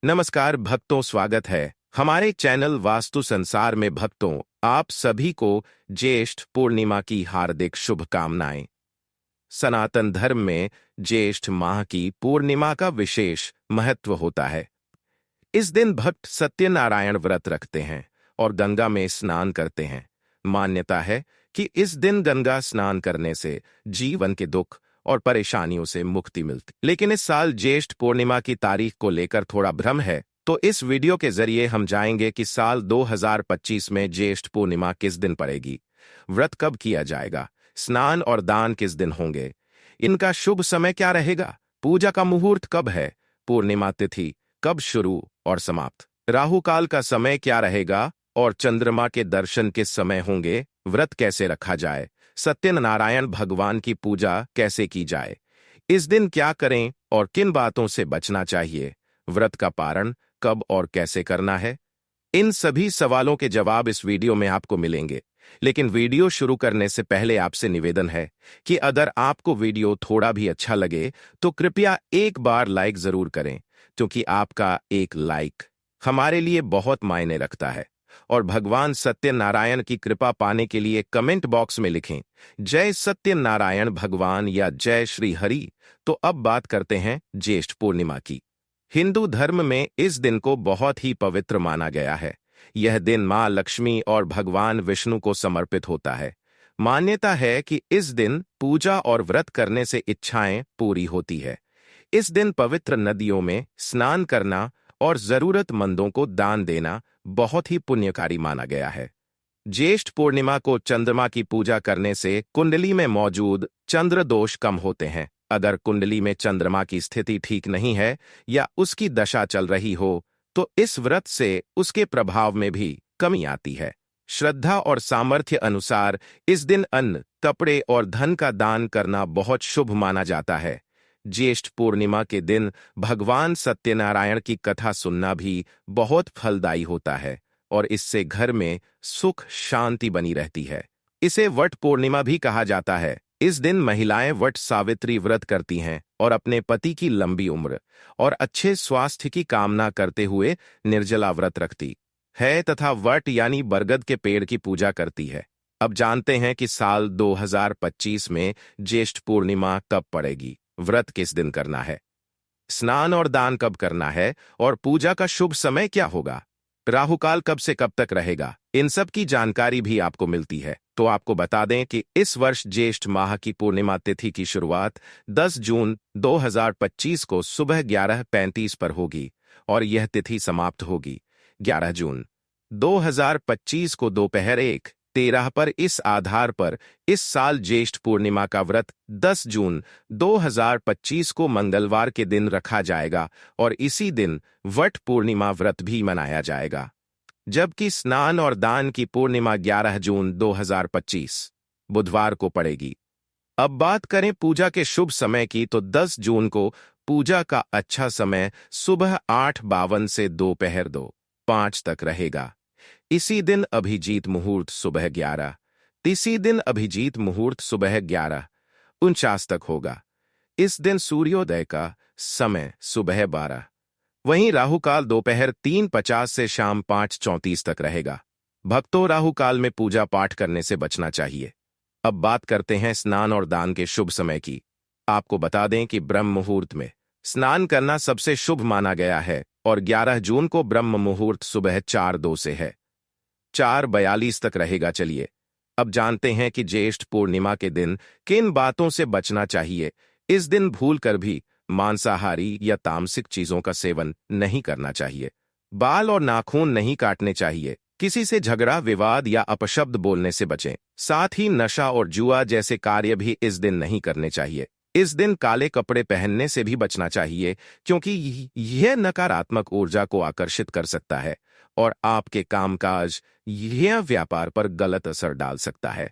नमस्कार भक्तों, स्वागत है हमारे चैनल वास्तु संसार में। भक्तों, आप सभी को ज्येष्ठ पूर्णिमा की हार्दिक शुभकामनाएं। सनातन धर्म में ज्येष्ठ माह की पूर्णिमा का विशेष महत्व होता है। इस दिन भक्त सत्यनारायण व्रत रखते हैं और गंगा में स्नान करते हैं। मान्यता है कि इस दिन गंगा स्नान करने से जीवन के दुख और परेशानियों से मुक्ति मिलती। लेकिन इस साल ज्येष्ठ पूर्णिमा की तारीख को लेकर थोड़ा भ्रम है, तो इस वीडियो के जरिए हम जाएंगे कि साल 2025 में ज्येष्ठ पूर्णिमा किस दिन पड़ेगी, व्रत कब किया जाएगा, स्नान और दान किस दिन होंगे, इनका शुभ समय क्या रहेगा, पूजा का मुहूर्त कब है, पूर्णिमा तिथि कब शुरू और समाप्त, राहु काल का समय क्या रहेगा और चंद्रमा के दर्शन किस समय होंगे, व्रत कैसे रखा जाए, सत्यनारायण भगवान की पूजा कैसे की जाए, इस दिन क्या करें और किन बातों से बचना चाहिए, व्रत का पारण कब और कैसे करना है। इन सभी सवालों के जवाब इस वीडियो में आपको मिलेंगे। लेकिन वीडियो शुरू करने से पहले आपसे निवेदन है कि अगर आपको वीडियो थोड़ा भी अच्छा लगे तो कृपया एक बार लाइक जरूर करें, क्योंकि आपका एक लाइक हमारे लिए बहुत मायने रखता है। और भगवान सत्यनारायण की कृपा पाने के लिए कमेंट बॉक्स में लिखें जय सत्यनारायण भगवान या जय श्री हरि। तो अब बात करते हैं ज्येष्ठ पूर्णिमा की। हिंदू धर्म में इस दिन को बहुत ही पवित्र माना गया है। यह दिन मां लक्ष्मी और भगवान विष्णु को समर्पित होता है। मान्यता है कि इस दिन पूजा और व्रत करने से इच्छाएं पूरी होती है। इस दिन पवित्र नदियों में स्नान करना और जरूरतमंदों को दान देना बहुत ही पुण्यकारी माना गया है। ज्येष्ठ पूर्णिमा को चंद्रमा की पूजा करने से कुंडली में मौजूद चंद्र दोष कम होते हैं। अगर कुंडली में चंद्रमा की स्थिति ठीक नहीं है या उसकी दशा चल रही हो तो इस व्रत से उसके प्रभाव में भी कमी आती है। श्रद्धा और सामर्थ्य अनुसार इस दिन अन्न, कपड़े और धन का दान करना बहुत शुभ माना जाता है। ज्येष्ठ पूर्णिमा के दिन भगवान सत्यनारायण की कथा सुनना भी बहुत फलदायी होता है और इससे घर में सुख शांति बनी रहती है। इसे वट पूर्णिमा भी कहा जाता है। इस दिन महिलाएं वट सावित्री व्रत करती हैं और अपने पति की लंबी उम्र और अच्छे स्वास्थ्य की कामना करते हुए निर्जला व्रत रखती है तथा वट यानी बरगद के पेड़ की पूजा करती है। अब जानते हैं कि साल 2025 में ज्येष्ठ पूर्णिमा कब पड़ेगी, व्रत किस दिन करना है, स्नान और दान कब करना है और पूजा का शुभ समय क्या होगा, राहुकाल कब से कब तक रहेगा, इन सब की जानकारी भी आपको मिलती है। तो आपको बता दें कि इस वर्ष ज्येष्ठ माह की पूर्णिमा तिथि की शुरुआत 10 जून 2025 को सुबह 11:35 पर होगी और यह तिथि समाप्त होगी 11 जून 2025 को दोपहर 1:13 पर। इस आधार पर इस साल ज्येष्ठ पूर्णिमा का व्रत 10 जून 2025 को मंगलवार के दिन रखा जाएगा और इसी दिन वट पूर्णिमा व्रत भी मनाया जाएगा, जबकि स्नान और दान की पूर्णिमा 11 जून 2025 बुधवार को पड़ेगी। अब बात करें पूजा के शुभ समय की, तो 10 जून को पूजा का अच्छा समय सुबह 8:52 से दोपहर 2:05 तक रहेगा। इसी दिन अभिजीत मुहूर्त सुबह 11:49 तक होगा। इस दिन सूर्योदय का समय सुबह 12, वहीं राहुकाल दोपहर 3:50 से शाम 5:34 तक रहेगा। भक्तों, राहुकाल में पूजा पाठ करने से बचना चाहिए। अब बात करते हैं स्नान और दान के शुभ समय की। आपको बता दें कि ब्रह्म मुहूर्त में स्नान करना सबसे शुभ माना गया है और 11 जून को ब्रह्म मुहूर्त सुबह 4:02 से है 4:42 तक रहेगा। चलिए अब जानते हैं कि ज्येष्ठ पूर्णिमा के दिन किन बातों से बचना चाहिए। इस दिन भूलकर भी मांसाहारी या तामसिक चीजों का सेवन नहीं करना चाहिए। बाल और नाखून नहीं काटने चाहिए। किसी से झगड़ा, विवाद या अपशब्द बोलने से बचें। साथ ही नशा और जुआ जैसे कार्य भी इस दिन नहीं करने चाहिए। इस दिन काले कपड़े पहनने से भी बचना चाहिए, क्योंकि यह नकारात्मक ऊर्जा को आकर्षित कर सकता है और आपके कामकाज या व्यापार पर गलत असर डाल सकता है।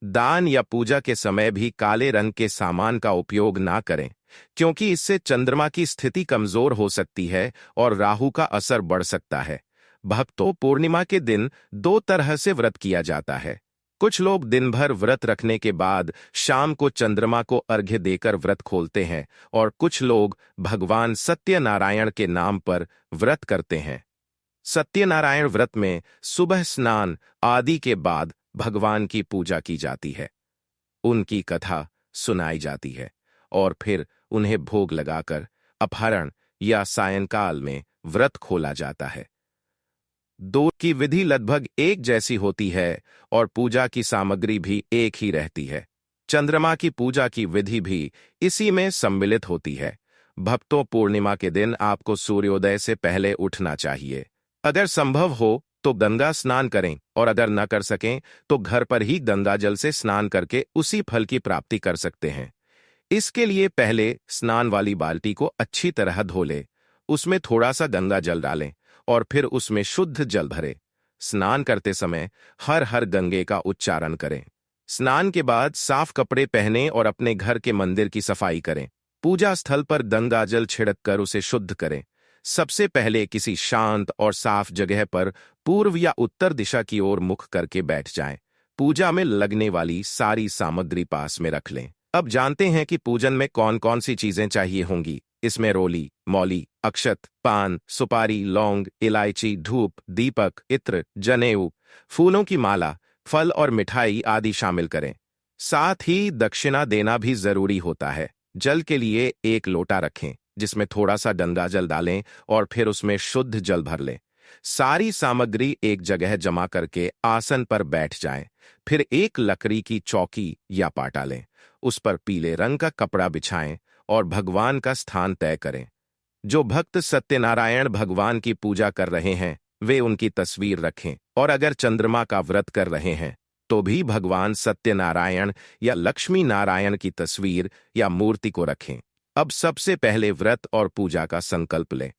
दान या पूजा के समय भी काले रंग के सामान का उपयोग ना करें, क्योंकि इससे चंद्रमा की स्थिति कमजोर हो सकती है और राहु का असर बढ़ सकता है। भक्तों, पूर्णिमा के दिन 2 तरह से व्रत किया जाता है। कुछ लोग दिन भर व्रत रखने के बाद शाम को चंद्रमा को अर्घ्य देकर व्रत खोलते हैं और कुछ लोग भगवान सत्यनारायण के नाम पर व्रत करते हैं। सत्यनारायण व्रत में सुबह स्नान आदि के बाद भगवान की पूजा की जाती है, उनकी कथा सुनाई जाती है और फिर उन्हें भोग लगाकर अपहरण या सायंकाल में व्रत खोला जाता है। दो की विधि लगभग एक जैसी होती है और पूजा की सामग्री भी एक ही रहती है। चंद्रमा की पूजा की विधि भी इसी में सम्मिलित होती है। भक्तों, पूर्णिमा के दिन आपको सूर्योदय से पहले उठना चाहिए। अगर संभव हो तो गंगा स्नान करें और अगर न कर सकें तो घर पर ही गंगा जल से स्नान करके उसी फल की प्राप्ति कर सकते हैं। इसके लिए पहले स्नान वाली बाल्टी को अच्छी तरह धो लें, उसमें थोड़ा सा गंगा जल डालें और फिर उसमें शुद्ध जल भरें। स्नान करते समय हर हर गंगे का उच्चारण करें। स्नान के बाद साफ कपड़े पहनें और अपने घर के मंदिर की सफाई करें। पूजा स्थल पर गंगा जल छिड़क कर उसे शुद्ध करें। सबसे पहले किसी शांत और साफ जगह पर पूर्व या उत्तर दिशा की ओर मुख करके बैठ जाएं। पूजा में लगने वाली सारी सामग्री पास में रख लें। अब जानते हैं कि पूजन में कौन कौन सी चीजें चाहिए होंगी। इसमें रोली, मौली, अक्षत, पान, सुपारी, लौंग, इलायची, धूप, दीपक, इत्र, जनेऊ, फूलों की माला, फल और मिठाई आदि शामिल करें। साथ ही दक्षिणा देना भी जरूरी होता है। जल के लिए एक लोटा रखें जिसमें थोड़ा सा गंगा जल डालें और फिर उसमें शुद्ध जल भर लें। सारी सामग्री एक जगह जमा करके आसन पर बैठ जाएं। फिर एक लकड़ी की चौकी या पाटा लें, उस पर पीले रंग का कपड़ा बिछाएं और भगवान का स्थान तय करें। जो भक्त सत्यनारायण भगवान की पूजा कर रहे हैं वे उनकी तस्वीर रखें और अगर चंद्रमा का व्रत कर रहे हैं तो भी भगवान सत्यनारायण या लक्ष्मी नारायण की तस्वीर या मूर्ति को रखें। अब सबसे पहले व्रत और पूजा का संकल्प लें।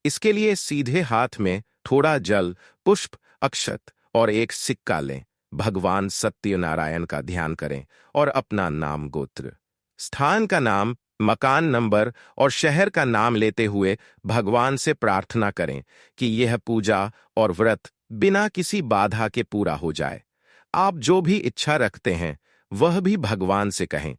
इसके लिए सीधे हाथ में थोड़ा जल, पुष्प, अक्षत और एक सिक्का लें। भगवान सत्यनारायण का ध्यान करें और अपना नाम, गोत्र, स्थान का नाम, मकान नंबर और शहर का नाम लेते हुए भगवान से प्रार्थना करें कि यह पूजा और व्रत बिना किसी बाधा के पूरा हो जाए। आप जो भी इच्छा रखते हैं वह भी भगवान से कहें।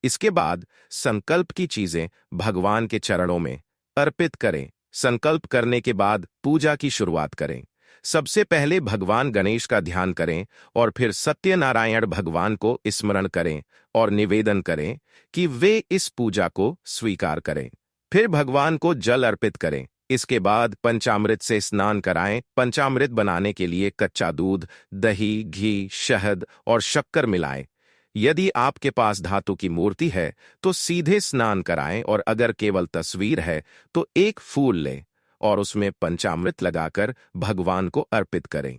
इसके बाद संकल्प की चीजें भगवान के चरणों में अर्पित करें। संकल्प करने के बाद पूजा की शुरुआत करें। सबसे पहले भगवान गणेश का ध्यान करें और फिर सत्यनारायण भगवान को स्मरण करें और निवेदन करें कि वे इस पूजा को स्वीकार करें। फिर भगवान को जल अर्पित करें। इसके बाद पंचामृत से स्नान कराएं। पंचामृत बनाने के लिए कच्चा दूध, दही, घी, शहद और शक्कर मिलाएं। यदि आपके पास धातु की मूर्ति है तो सीधे स्नान कराएं और अगर केवल तस्वीर है तो एक फूल लें और उसमें पंचामृत लगाकर भगवान को अर्पित करें।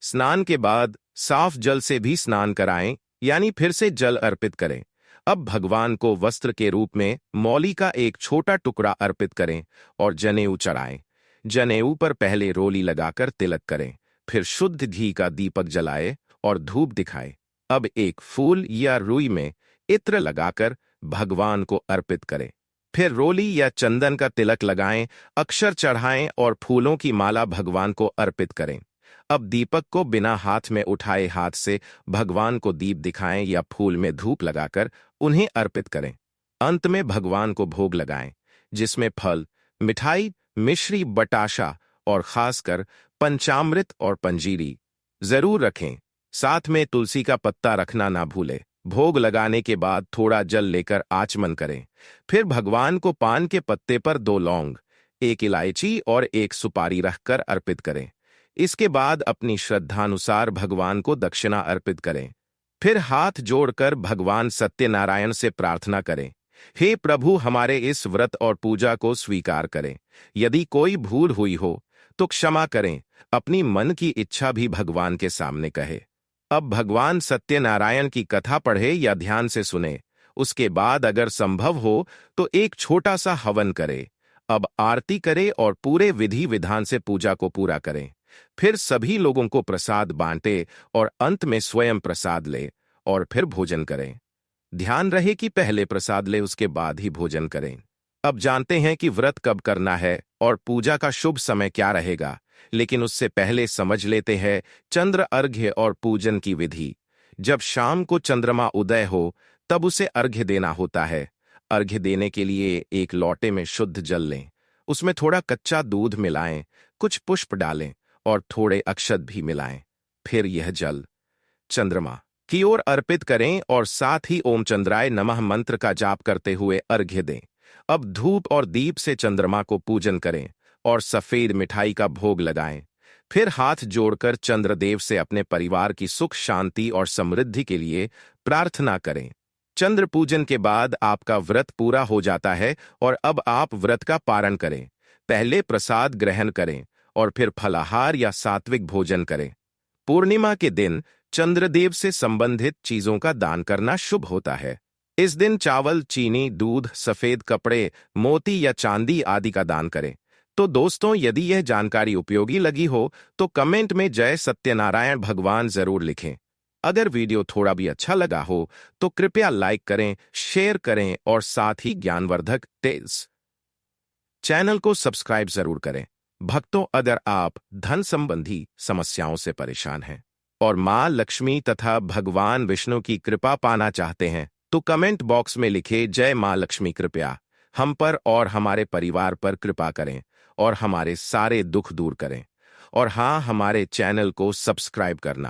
स्नान के बाद साफ जल से भी स्नान कराएं, यानी फिर से जल अर्पित करें। अब भगवान को वस्त्र के रूप में मौली का एक छोटा टुकड़ा अर्पित करें और जनेऊ चढ़ाएं। जनेऊ पर पहले रोली लगाकर तिलक करें, फिर शुद्ध घी का दीपक जलाएं और धूप दिखाएं। अब एक फूल या रुई में इत्र लगाकर भगवान को अर्पित करें। फिर रोली या चंदन का तिलक लगाएं, अक्षर चढ़ाएं और फूलों की माला भगवान को अर्पित करें। अब दीपक को बिना हाथ में उठाए हाथ से भगवान को दीप दिखाएं या फूल में धूप लगाकर उन्हें अर्पित करें। अंत में भगवान को भोग लगाएं, जिसमें फल, मिठाई, मिश्री, बताशा और खासकर पंचामृत और पंजीरी जरूर रखें। साथ में तुलसी का पत्ता रखना ना भूलें। भोग लगाने के बाद थोड़ा जल लेकर आचमन करें। फिर भगवान को पान के पत्ते पर 2 लौंग, 1 इलायची और 1 सुपारी रखकर अर्पित करें। इसके बाद अपनी श्रद्धानुसार भगवान को दक्षिणा अर्पित करें। फिर हाथ जोड़कर भगवान सत्यनारायण से प्रार्थना करें, हे प्रभु, हमारे इस व्रत और पूजा को स्वीकार करें। यदि कोई भूल हुई हो तो क्षमा करें। अपनी मन की इच्छा भी भगवान के सामने कहे। अब भगवान सत्यनारायण की कथा पढ़े या ध्यान से सुने। उसके बाद अगर संभव हो तो एक छोटा सा हवन करे। अब आरती करे और पूरे विधि विधान से पूजा को पूरा करें। फिर सभी लोगों को प्रसाद बांटे और अंत में स्वयं प्रसाद ले और फिर भोजन करें। ध्यान रहे कि पहले प्रसाद ले, उसके बाद ही भोजन करें। अब जानते हैं कि व्रत कब करना है और पूजा का शुभ समय क्या रहेगा, लेकिन उससे पहले समझ लेते हैं चंद्र अर्घ्य और पूजन की विधि। जब शाम को चंद्रमा उदय हो तब उसे अर्घ्य देना होता है। अर्घ्य देने के लिए एक लोटे में शुद्ध जल लें, उसमें थोड़ा कच्चा दूध मिलाएं, कुछ पुष्प डालें और थोड़े अक्षत भी मिलाएं। फिर यह जल चंद्रमा की ओर अर्पित करें और साथ ही ओम चंद्राय नमः मंत्र का जाप करते हुए अर्घ्य दें। अब धूप और दीप से चंद्रमा को पूजन करें और सफेद मिठाई का भोग लगाएं। फिर हाथ जोड़कर चंद्रदेव से अपने परिवार की सुख शांति और समृद्धि के लिए प्रार्थना करें। चंद्र पूजन के बाद आपका व्रत पूरा हो जाता है और अब आप व्रत का पारण करें। पहले प्रसाद ग्रहण करें और फिर फलाहार या सात्विक भोजन करें। पूर्णिमा के दिन चंद्रदेव से संबंधित चीजों का दान करना शुभ होता है। इस दिन चावल, चीनी, दूध, सफेद कपड़े, मोती या चांदी आदि का दान करें। तो दोस्तों, यदि यह जानकारी उपयोगी लगी हो तो कमेंट में जय सत्यनारायण भगवान जरूर लिखें। अगर वीडियो थोड़ा भी अच्छा लगा हो तो कृपया लाइक करें, शेयर करें और साथ ही ज्ञानवर्धक टेल्स चैनल को सब्सक्राइब जरूर करें। भक्तों, अगर आप धन संबंधी समस्याओं से परेशान हैं और मां लक्ष्मी तथा भगवान विष्णु की कृपा पाना चाहते हैं तो कमेंट बॉक्स में लिखे जय मां लक्ष्मी, कृपया हम पर और हमारे परिवार पर कृपा करें और हमारे सारे दुख दूर करें। और हाँ, हमारे चैनल को सब्सक्राइब करना